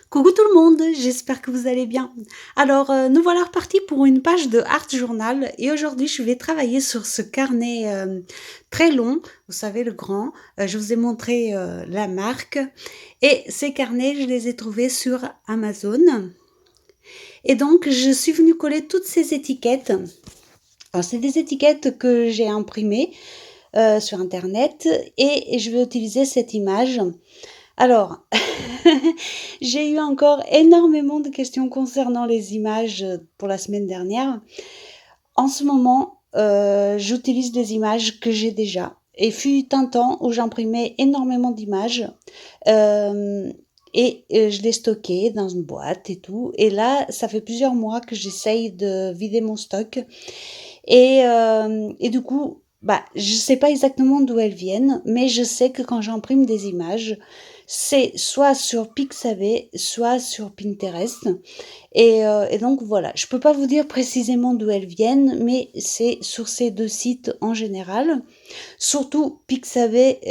Coucou tout le monde, j'espère que vous allez bien. Alors, nous voilà repartis pour une page de Art Journal et aujourd'hui je vais travailler sur ce carnet très long, vous savez le grand. Je vous ai montré la marque et ces carnets je les ai trouvés sur Amazon et donc je suis venue coller toutes ces étiquettes. Alors c'est des étiquettes que j'ai imprimées sur internet et je vais utiliser cette image. Alors, j'ai eu encore énormément de questions concernant les images, pour la semaine dernière. En ce moment, j'utilise des images que j'ai déjà et fut un temps où j'imprimais énormément d'images, hem je les stockais dans une boîte et tout et là, ça fait plusieurs mois que j'essaye de vider mon stock et du coup, bah, je sais pas exactement d'où elles viennent, mais je sais que quand j'imprime des images, c'est soit sur Pixabay, soit sur Pinterest et donc voilà. Je peux pas vous dire précisément d'où elles viennent, mais c'est sur ces 2 sites en général. Surtout Pixabay,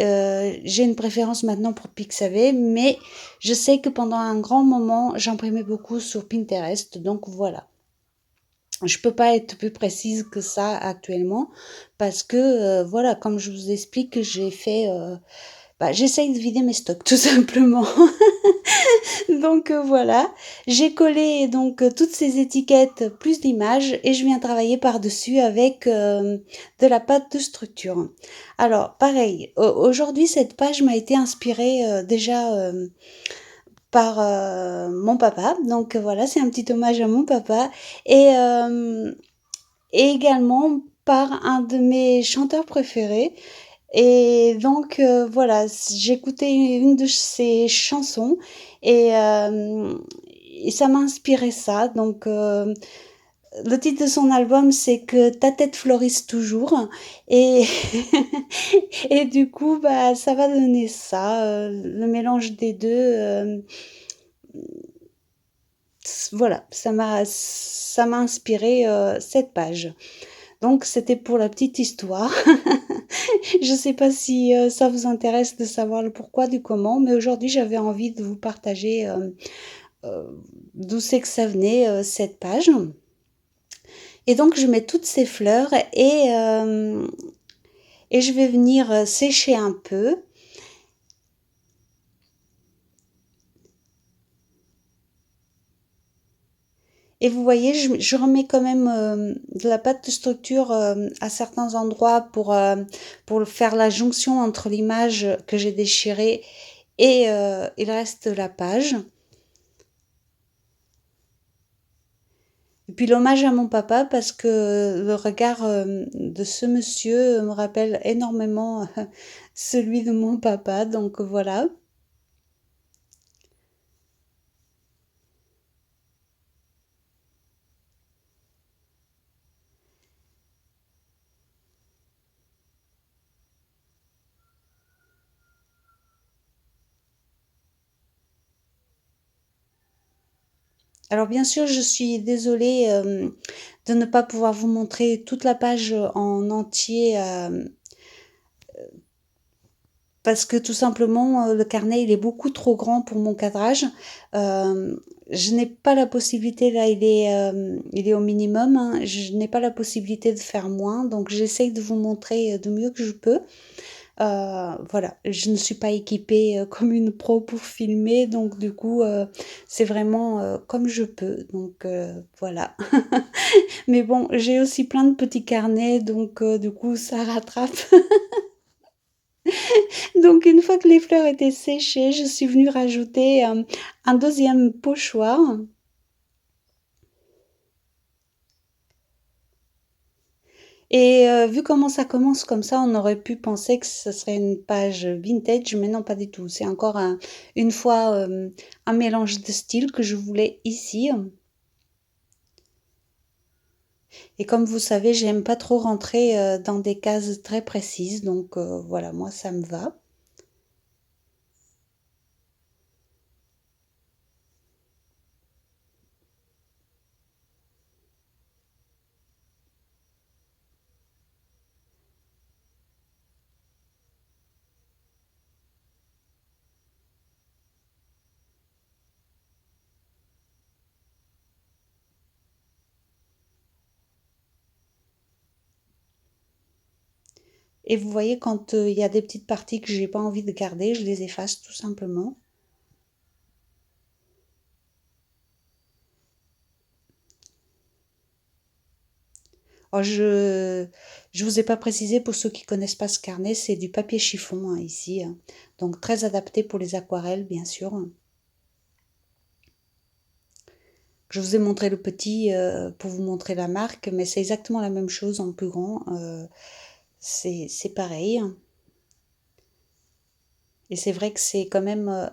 j'ai une préférence maintenant pour Pixabay, mais je sais que pendant un grand moment, j'imprimais beaucoup sur Pinterest, donc voilà. Je peux pas être plus précise que ça actuellement parce que, voilà, comme je vous explique, bah, j'essaye de vider mes stocks tout simplement. Donc voilà, j'ai collé donc toutes ces étiquettes plus d'images et je viens travailler par-dessus avec, de la pâte de structure. Alors pareil, aujourd'hui cette page m'a été inspirée, déjà, par, mon papa. Donc voilà, c'est un petit hommage à mon papa et hem et également par un de mes chanteurs préférés et donc voilà, j'écoutais une de ses chansons et hem et ça m'a inspiré ça donc le titre de son album, c'est que «Ta tête fleurisse toujours» et et du coup, bah, ça va donner ça, le mélange des 2. Voilà, ça m'a inspiré, cette page. Donc c'était pour la petite histoire. Je sais pas si, ça vous intéresse de savoir le pourquoi du comment, mais aujourd'hui j'avais envie de vous partager, d'où c'est que ça venait, cette page. Et donc je mets toutes ces fleurs et je vais venir, sécher un peu. Et vous voyez, je remets quand même, de la pâte de structure, à certains endroits pour faire la jonction entre l'image que j'ai déchirée et le reste de la page. Et puis l'hommage à mon papa parce que le regard, de ce monsieur me rappelle énormément celui de mon papa, donc voilà. Alors bien sûr, je suis désolée, de ne pas pouvoir vous montrer toute la page, en entier, parce que tout simplement, le carnet, il est beaucoup trop grand pour mon cadrage. Je n'ai pas la possibilité là, il est au minimum, hein, je n'ai pas la possibilité de faire moins, donc j'essaye de vous montrer, du mieux que je peux. Voilà, je ne suis pas équipée, comme une pro pour filmer, donc du coup, c'est vraiment, comme je peux, donc voilà. Mais bon, j'ai aussi plein de petits carnets, donc du coup, ça rattrape. Donc une fois que les fleurs étaient séchées, je suis venue rajouter, un 2e pochoir et vu comment ça commence comme ça, on aurait pu penser que ce serait une page vintage, mais non, pas du tout. C'est encore une fois, un mélange de styles que je voulais ici. Et comme vous savez, j'aime pas trop rentrer, dans des cases très précises, donc voilà, moi ça me va. Et vous voyez, quand il y a des petites parties que j'ai pas envie de garder, je les efface tout simplement. Alors je vous ai pas précisé pour ceux qui connaissent pas ce carnet, c'est du papier chiffon hein, ici, hein. Donc très adapté pour les aquarelles bien sûr. Je vous ai montré le petit pour vous montrer la marque, mais c'est exactement la même chose en plus grand. C'est pareil. Et c'est vrai que c'est quand même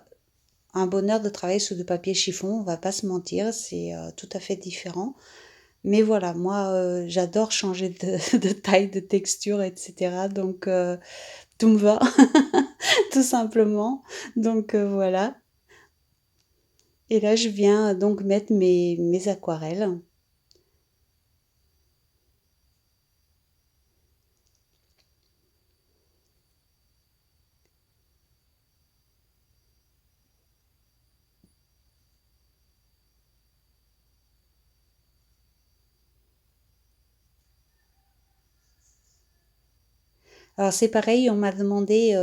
un bonheur de travailler sur du papier chiffon, on va pas se mentir, c'est tout à fait différent. Mais voilà, moi j'adore changer de taille, de texture, etc. Donc tout me va, tout simplement. Donc voilà. Et là je viens donc mettre mes aquarelles. Alors c'est pareil, on m'a demandé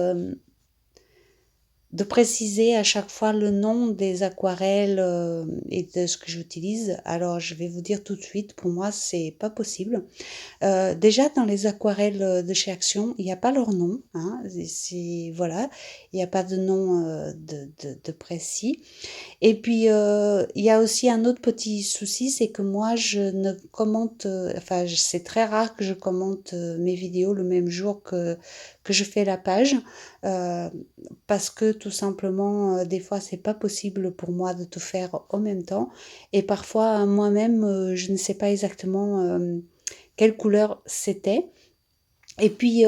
de préciser à chaque fois le nom des aquarelles et de ce que j'utilise. Alors je vais vous dire tout de suite, pour moi c'est pas possible. Déjà dans les aquarelles de chez Action, il n'y a pas leur nom, hein, voilà, il n'y a pas de nom de précis. Et puis, il y a aussi un autre petit souci, c'est que moi, je ne commente, enfin, c'est très rare que je commente mes vidéos le même jour que je fais la page, euh, parce que tout simplement, des fois, c'est pas possible pour moi de tout faire en même temps. Et parfois, moi-même, je ne sais pas exactement quelle couleur c'était. Et puis,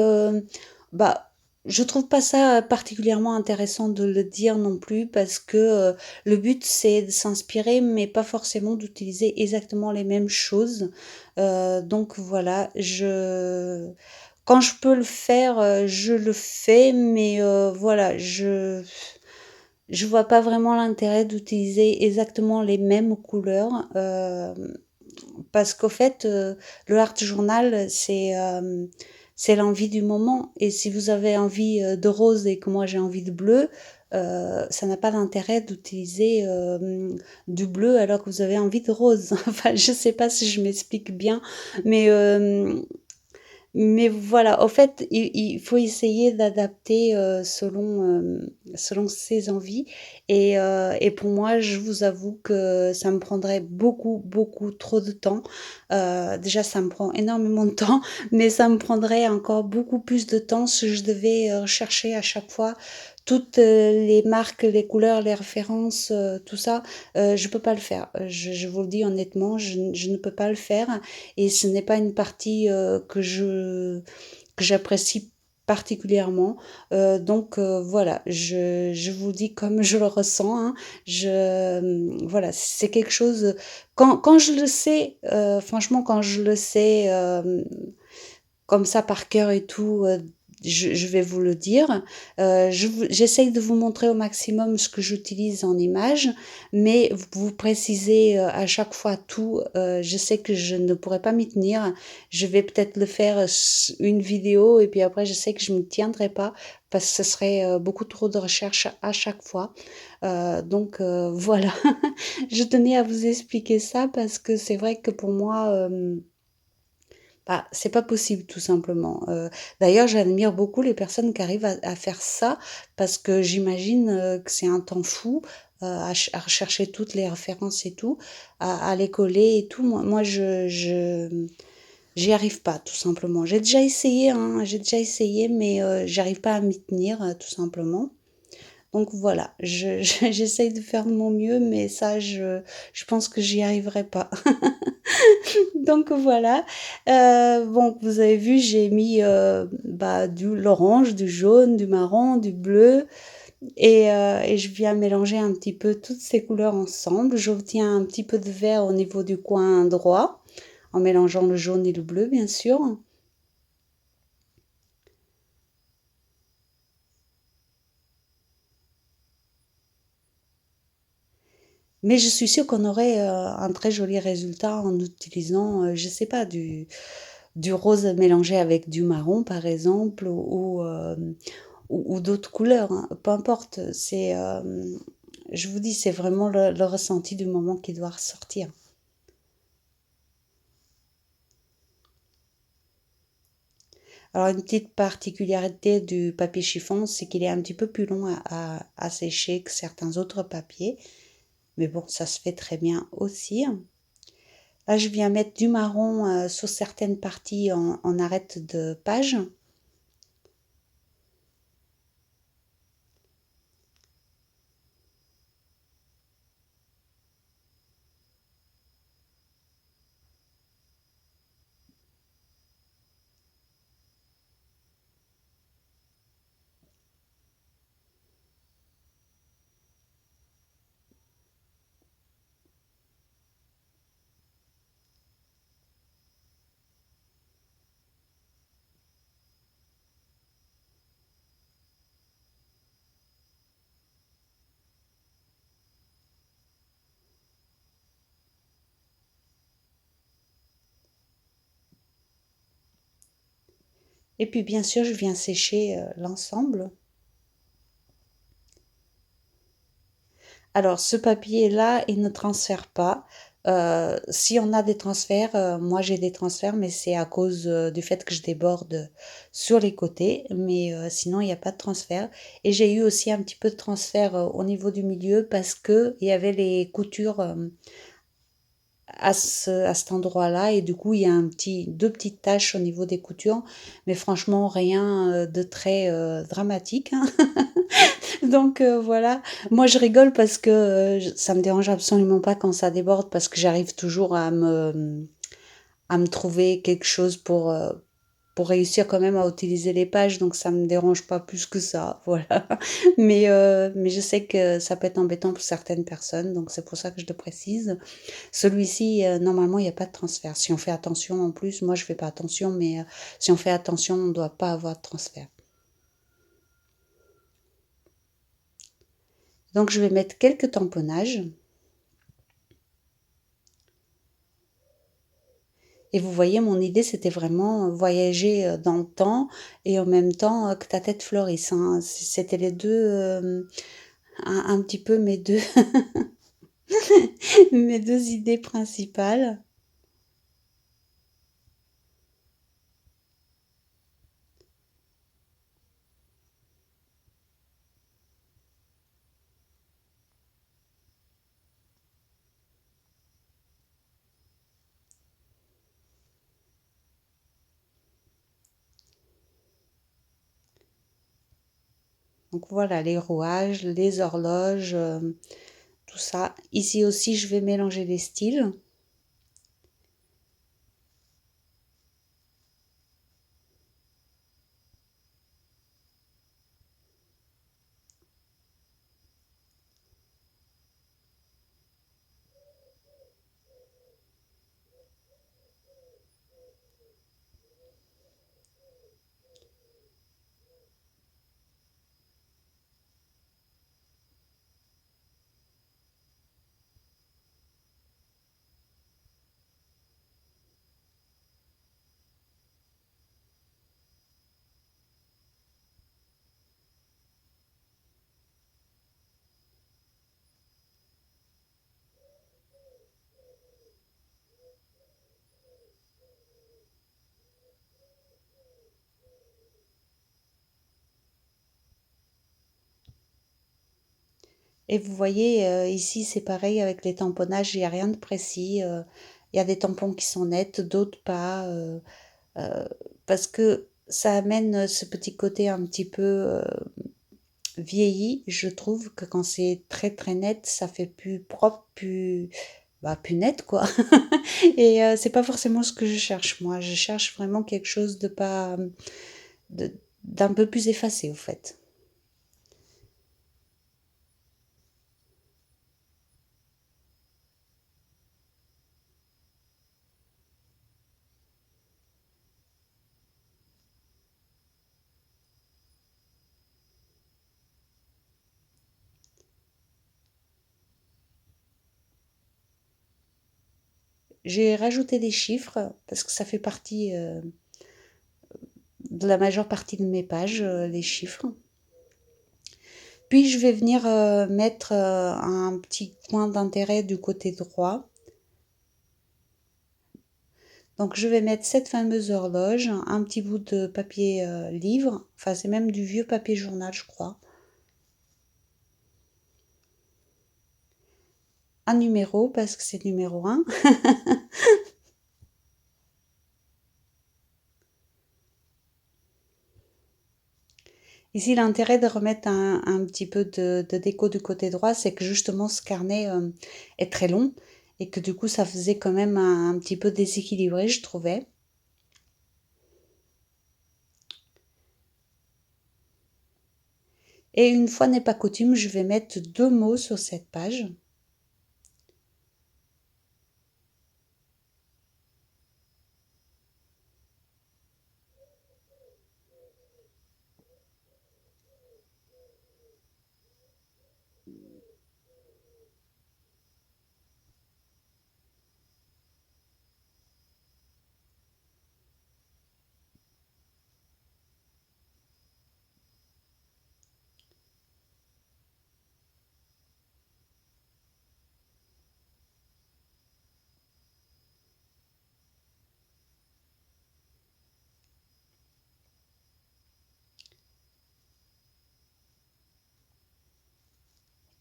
bah, je trouve pas ça particulièrement intéressant de le dire non plus parce que le but c'est de s'inspirer mais pas forcément d'utiliser exactement les mêmes choses. Donc voilà, quand je peux le faire, je le fais, mais voilà, je vois pas vraiment l'intérêt d'utiliser exactement les mêmes couleurs parce qu'au fait, le art journal, c'est l'envie du moment. Et si vous avez envie de rose et que moi j'ai envie de bleu, ça n'a pas d'intérêt d'utiliser du bleu alors que vous avez envie de rose. Enfin, je sais pas si je m'explique bien, mais mais voilà, au fait, il faut essayer d'adapter selon ses envies. Et pour moi, je vous avoue que ça me prendrait beaucoup, beaucoup trop de temps. Déjà, ça me prend énormément de temps, mais ça me prendrait encore beaucoup plus de temps si je devais rechercher à chaque fois toutes les marques, les couleurs, les références, tout ça. Je peux pas le faire. Je vous le dis honnêtement, je ne peux pas le faire et ce n'est pas une partie que j'apprécie particulièrement. Donc voilà, je vous dis comme je le ressens. Hein, voilà, c'est quelque chose. Quand je le sais, franchement, quand je le sais comme ça par cœur et tout, je vais vous le dire. J'essaye de vous montrer au maximum ce que j'utilise en images, mais vous précisez à chaque fois tout. Je sais que je ne pourrai pas m'y tenir. Je vais peut-être le faire une vidéo et puis après je sais que je ne m'y tiendrai pas parce que ce serait beaucoup trop de recherche à chaque fois. Donc voilà, je tenais à vous expliquer ça parce que c'est vrai que pour moi, bah, c'est pas possible tout simplement. D'ailleurs, j'admire beaucoup les personnes qui arrivent à faire ça parce que j'imagine que c'est un temps fou à rechercher toutes les références et tout, à les coller et tout. Moi j'y arrive pas tout simplement. J'ai déjà essayé, hein, j'ai déjà essayé, mais j'arrive pas à m'y tenir tout simplement. Donc voilà, j'essaye de faire de mon mieux, mais ça, je pense que j'y arriverai pas. Donc voilà. Bon, vous avez vu, j'ai mis bah, l'orange, du jaune, du marron, du bleu. Et je viens mélanger un petit peu toutes ces couleurs ensemble. J'obtiens un petit peu de vert au niveau du coin droit, en mélangeant le jaune et le bleu, bien sûr. Mais je suis sûre qu'on aurait un très joli résultat en utilisant, je sais pas, du rose mélangé avec du marron, par exemple, ou d'autres couleurs, hein, peu importe. Je vous dis, c'est vraiment le ressenti du moment qui doit ressortir. Alors, une petite particularité du papier chiffon, c'est qu'il est un petit peu plus long à sécher que certains autres papiers. Mais bon, ça se fait très bien aussi. Là, je viens mettre du marron sur certaines parties en arête de page. Et puis, bien sûr, je viens sécher l'ensemble. Alors, ce papier-là, il ne transfère pas. Si on a des transferts, moi j'ai des transferts, mais c'est à cause du fait que je déborde sur les côtés. Mais sinon, il n'y a pas de transfert. Et j'ai eu aussi un petit peu de transfert au niveau du milieu parce que il y avait les coutures à cet endroit-là. Et du coup, il y a deux petites taches au niveau des coutures. Mais franchement, rien de très dramatique, hein. Donc voilà, moi je rigole parce que ça me dérange absolument pas quand ça déborde parce que j'arrive toujours à me trouver quelque chose pour réussir quand même à utiliser les pages, donc ça me dérange pas plus que ça, voilà. Mais je sais que ça peut être embêtant pour certaines personnes, donc c'est pour ça que je le précise. Celui-ci, normalement, il n'y a pas de transfert. Si on fait attention en plus, moi je fais pas attention, mais si on fait attention, on ne doit pas avoir de transfert. Donc je vais mettre quelques tamponnages. Et vous voyez, mon idée, c'était vraiment voyager dans le temps et en même temps que ta tête fleurisse, hein. C'était les deux, un petit peu mes deux, mes deux idées principales. Donc voilà, les rouages, les horloges, tout ça. Ici aussi, je vais mélanger les styles. Et vous voyez, ici, c'est pareil avec les tamponnages, il n'y a rien de précis. Il y a des tampons qui sont nets, d'autres pas. Euh, Parce que ça amène ce petit côté un petit peu vieilli. Je trouve que quand c'est très très net, ça fait plus propre, plus net quoi. Et c'est pas forcément ce que je cherche moi. Je cherche vraiment quelque chose de pas, de- d'un peu plus effacé au fait. j'ai rajouté des chiffres parce que ça fait partie de la majeure partie de mes pages, les chiffres. Puis je vais venir mettre un petit point d'intérêt du côté droit. Donc je vais mettre cette fameuse horloge, un petit bout de papier livre, enfin c'est même du vieux papier journal je crois. Un numéro parce que c'est numéro 1. Ici l'intérêt de remettre un petit peu de déco du côté droit, c'est que justement ce carnet est très long et que du coup ça faisait quand même un petit peu déséquilibré je trouvais. Et une fois n'est pas coutume, je vais mettre 2 mots sur cette page.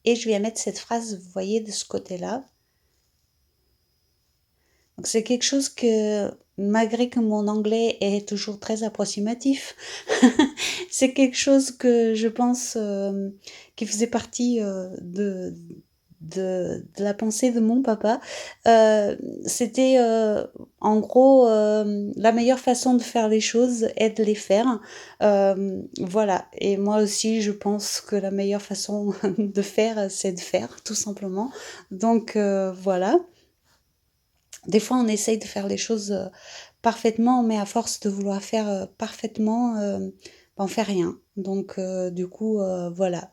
Et je vais mettre cette phrase, vous voyez, de ce côté-là. Donc c'est quelque chose que, malgré que mon anglais est toujours très approximatif, c'est quelque chose que je pense qui faisait partie de la pensée de mon papa. C'était en gros la meilleure façon de faire les choses est de les faire. Voilà. Et moi aussi, je pense que la meilleure façon de faire, c'est de faire, tout simplement. Donc voilà. Des fois, on essaye de faire les choses parfaitement, mais à force de vouloir faire parfaitement, on fait rien. Donc, du coup, voilà.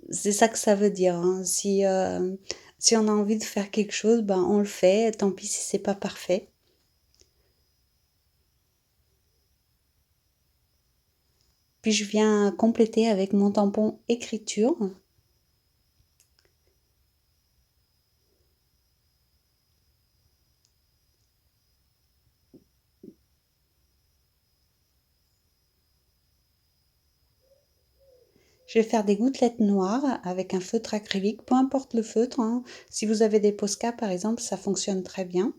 C'est ça que ça veut dire, hein. Si on a envie de faire quelque chose, ben, on le fait. Tant pis si c'est pas parfait. Puis je viens compléter avec mon tampon écriture. Je vais faire des gouttelettes noires avec un feutre acrylique, peu importe le feutre, hein. Si vous avez des Posca par exemple, ça fonctionne très bien.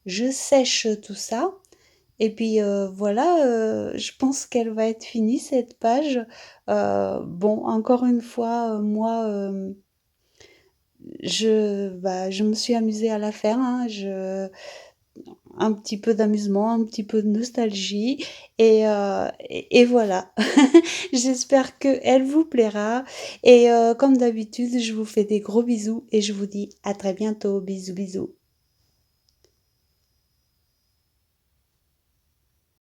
Je sèche tout ça et puis voilà, je pense qu'elle va être finie cette page. Bon, encore une fois, moi, je me suis amusée à la faire, hein. Un petit peu d'amusement, un petit peu de nostalgie et voilà. J'espère qu'elle vous plaira et comme d'habitude, je vous fais des gros bisous et je vous dis à très bientôt. Bisous, bisous.